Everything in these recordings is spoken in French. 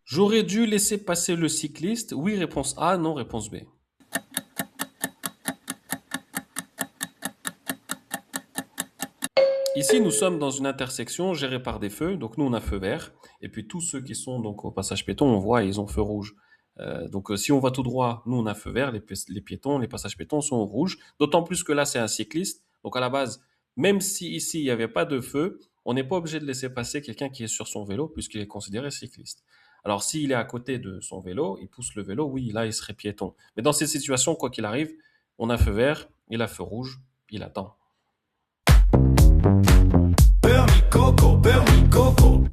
J'aurais dû laisser passer le cycliste. Oui, réponse A. Non, réponse B. Ici, nous sommes dans une intersection gérée par des feux. Donc, nous, on a feu vert. Et puis, tous ceux qui sont donc au passage piéton, on voit, ils ont feu rouge. Si on va tout droit, nous, on a feu vert. Les piétons, les passages piétons sont au rouge. D'autant plus que là, c'est un cycliste. Donc, à la base, même si ici, il n'y avait pas de feu, on n'est pas obligé de laisser passer quelqu'un qui est sur son vélo puisqu'il est considéré cycliste. Alors, s'il est à côté de son vélo, il pousse le vélo, oui, là, il serait piéton. Mais dans cette situation, quoi qu'il arrive, on a feu vert, il a feu rouge, il attend. Beurre mi coco, beurre mi coco.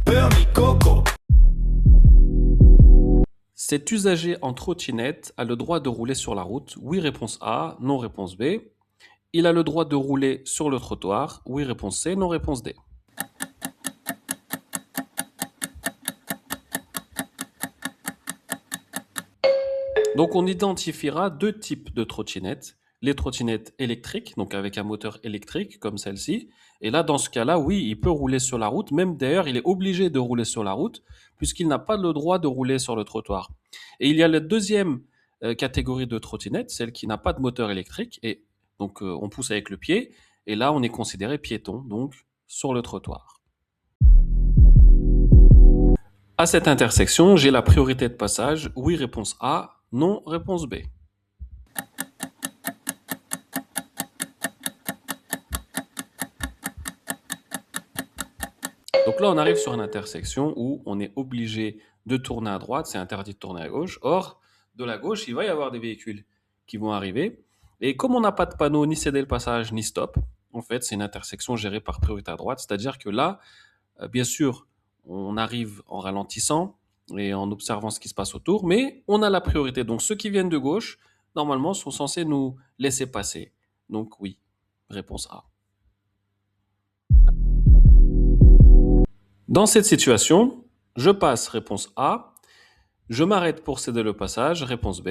Beurre mi coco. Cet usager en trottinette a le droit de rouler sur la route. Oui, réponse A. Non, réponse B. Il a le droit de rouler sur le trottoir. Oui, réponse C. Non, réponse D. Donc, on identifiera deux types de trottinettes. Les trottinettes électriques, donc avec un moteur électrique comme celle-ci. Et là, dans ce cas-là, oui, il peut rouler sur la route. Même d'ailleurs, il est obligé de rouler sur la route puisqu'il n'a pas le droit de rouler sur le trottoir. Et il y a la deuxième catégorie de trottinette, celle qui n'a pas de moteur électrique. Et donc, on pousse avec le pied. Et là, on est considéré piéton, donc sur le trottoir. À cette intersection, j'ai la priorité de passage. Oui, réponse A. Non, réponse B. Donc là, on arrive sur une intersection où on est obligé de tourner à droite, c'est interdit de tourner à gauche. Or, de la gauche, il va y avoir des véhicules qui vont arriver. Et comme on n'a pas de panneau ni céder le passage ni stop, en fait, c'est une intersection gérée par priorité à droite. C'est-à-dire que là, bien sûr, on arrive en ralentissant et en observant ce qui se passe autour, mais on a la priorité. Donc ceux qui viennent de gauche, normalement, sont censés nous laisser passer. Donc oui, réponse A. Dans cette situation, je passe réponse A, je m'arrête pour céder le passage, réponse B.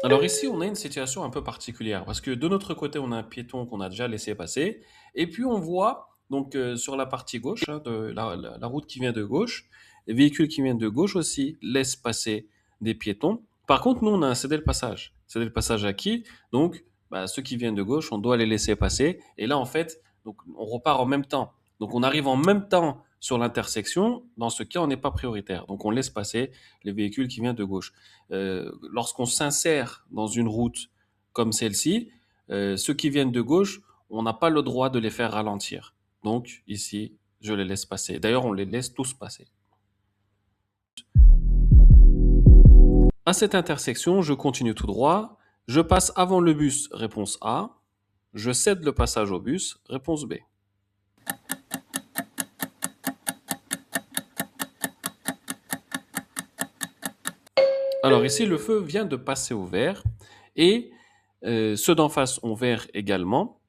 Alors ici, on a une situation un peu particulière parce que de notre côté, on a un piéton qu'on a déjà laissé passer et puis on voit donc sur la partie gauche, de la route qui vient de gauche, les véhicules qui viennent de gauche aussi laissent passer des piétons. Par contre, nous, on a un cédé le passage. Cédé le passage à qui? Donc, ceux qui viennent de gauche, on doit les laisser passer. Et là, en fait, donc, on repart en même temps. Donc, on arrive en même temps sur l'intersection. Dans ce cas, on n'est pas prioritaire. Donc, on laisse passer les véhicules qui viennent de gauche. Lorsqu'on s'insère dans une route comme celle-ci, ceux qui viennent de gauche, on n'a pas le droit de les faire ralentir. Donc ici, je les laisse passer. D'ailleurs, on les laisse tous passer. À cette intersection, je continue tout droit. Je passe avant le bus, réponse A. Je cède le passage au bus, réponse B. Alors ici, le feu vient de passer au vert et ceux d'en face ont vert également.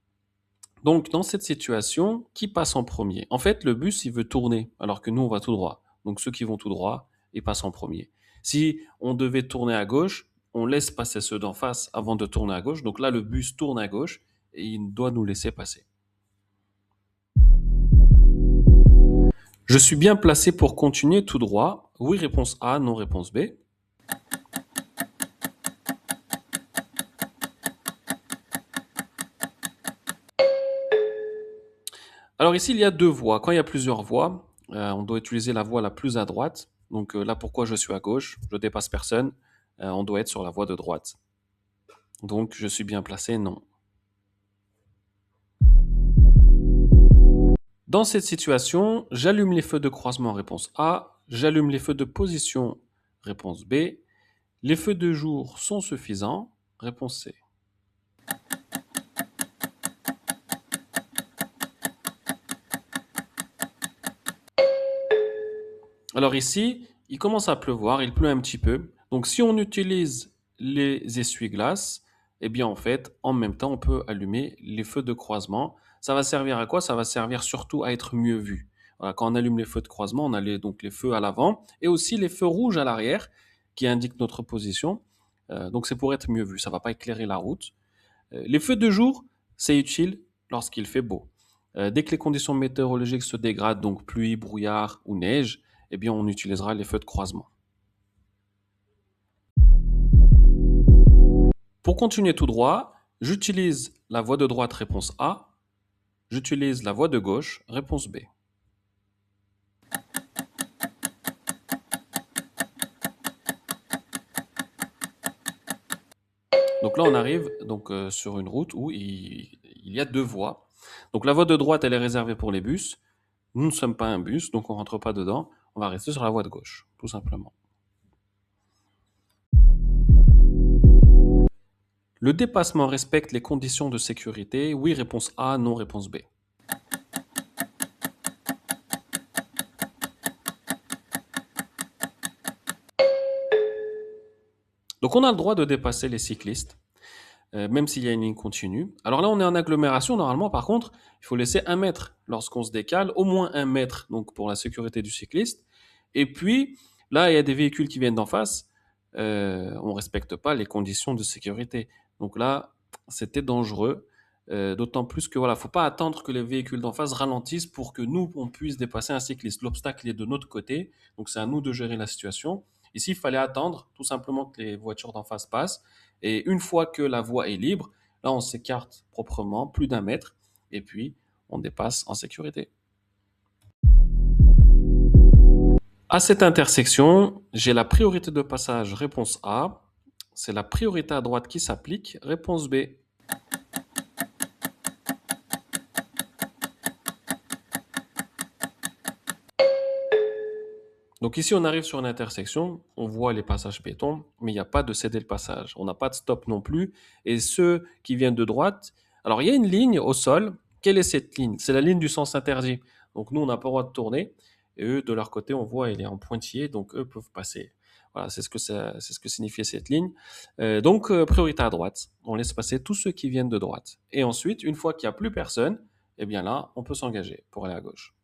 Donc, dans cette situation, qui passe en premier? En fait, le bus, il veut tourner, alors que nous, on va tout droit. Donc, ceux qui vont tout droit, ils passent en premier. Si on devait tourner à gauche, on laisse passer ceux d'en face avant de tourner à gauche. Donc là, le bus tourne à gauche et il doit nous laisser passer. Je suis bien placé pour continuer tout droit. Oui, réponse A, non, réponse B. Alors ici, il y a deux voies. Quand il y a plusieurs voies, on doit utiliser la voie la plus à droite. Donc là, pourquoi je suis à gauche? Je dépasse personne. On doit être sur la voie de droite. Donc je suis bien placé, non. Dans cette situation, j'allume les feux de croisement, réponse A. J'allume les feux de position, réponse B. Les feux de jour sont suffisants, réponse C. Alors ici, il commence à pleuvoir, il pleut un petit peu. Donc si on utilise les essuie-glaces, eh bien en fait, en même temps, on peut allumer les feux de croisement. Ça va servir à quoi? Ça va servir surtout à être mieux vu. Voilà, quand on allume les feux de croisement, on a donc les feux à l'avant et aussi les feux rouges à l'arrière qui indiquent notre position. Donc c'est pour être mieux vu, ça va pas éclairer la route. Les feux de jour, c'est utile lorsqu'il fait beau. Dès que les conditions météorologiques se dégradent, donc pluie, brouillard ou neige, eh bien on utilisera les feux de croisement. Pour continuer tout droit, j'utilise la voie de droite, réponse A. J'utilise la voie de gauche, réponse B. Donc là, on arrive donc, sur une route où il y a deux voies. Donc la voie de droite, elle est réservée pour les bus. Nous ne sommes pas un bus, donc on ne rentre pas dedans. On va rester sur la voie de gauche, tout simplement. Le dépassement respecte les conditions de sécurité. Oui, réponse A, non, réponse B. Donc on a le droit de dépasser les cyclistes, même s'il y a une ligne continue. Alors là, on est en agglomération. Normalement, par contre, il faut laisser 1 mètre lorsqu'on se décale, au moins 1 mètre donc pour la sécurité du cycliste. Et puis, là, il y a des véhicules qui viennent d'en face. On ne respecte pas les conditions de sécurité. Donc là, c'était dangereux. D'autant plus que voilà, faut pas attendre que les véhicules d'en face ralentissent pour que nous on puisse dépasser un cycliste. L'obstacle est de notre côté, donc c'est à nous de gérer la situation. Ici, il fallait attendre tout simplement que les voitures d'en face passent. Et une fois que la voie est libre, là on s'écarte proprement, plus d'1 mètre, et puis on dépasse en sécurité. À cette intersection, j'ai la priorité de passage, réponse A. C'est la priorité à droite qui s'applique, réponse B. Donc ici, on arrive sur une intersection, on voit les passages piétons, mais il n'y a pas de céder le passage. On n'a pas de stop non plus. Et ceux qui viennent de droite, alors il y a une ligne au sol. Quelle est cette ligne? C'est la ligne du sens interdit. Donc nous, on n'a pas le droit de tourner. Et eux, de leur côté, on voit, elle est en pointillé, donc eux peuvent passer. Voilà, c'est ce que signifiait cette ligne. Donc, priorité à droite. On laisse passer tous ceux qui viennent de droite. Et ensuite, une fois qu'il n'y a plus personne, eh bien là, on peut s'engager pour aller à gauche.